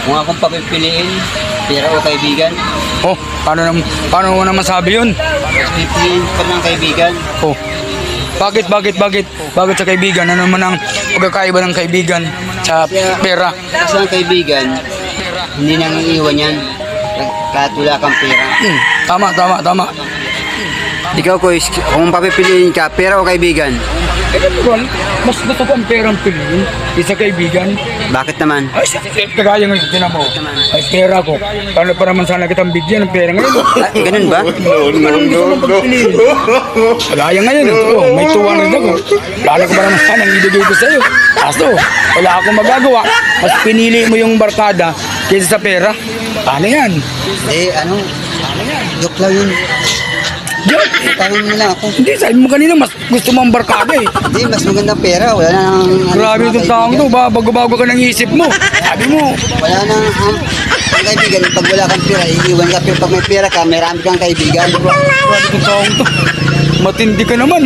Kung akong papipiliin, pera o kaibigan, Oh, paano mo naman sabi yun? mas pipiliin ko ng kaibigan. Oh, bakit sa kaibigan? Ano naman ang pagkakaiba ng kaibigan sa pera? Kasi ang kaibigan, hindi nang iiwan yan. Kahit wala kang pera. Tama. Ikaw, Koy, kung papipiliin ka, pera o kaibigan? Well, mas gusto ko ang perang piliin isa kaibigan. Bakit naman? Ay, kagaya ngayon, tinan mo. Ay, pera ko. Paano pa naman sana kitang bigyan ng pera ngayon? Ganun ba? Kagaya ngayon, may 200 ako. Plano ko pa naman sana ang ibigay ko sa'yo. Kaso, wala akong magagawa. Mas pinili mo yung barkada kaysa sa pera. Paano yan? Joke lang yun. Diyan, Tanong mo na ako. hindi, sabi mo kanina, mas gusto mo ang barkada eh. Hindi, mas magandang pera. Wala nang... Grabe itong taong to, bago-bago ka ng isip mo. Sabi mo, Wala nang... ang kaibigan, pag wala kang pera, iiwan ka. Pero pag may pera ka, may rami kang kaibigan. grabe itong taong to. Matindi ka naman.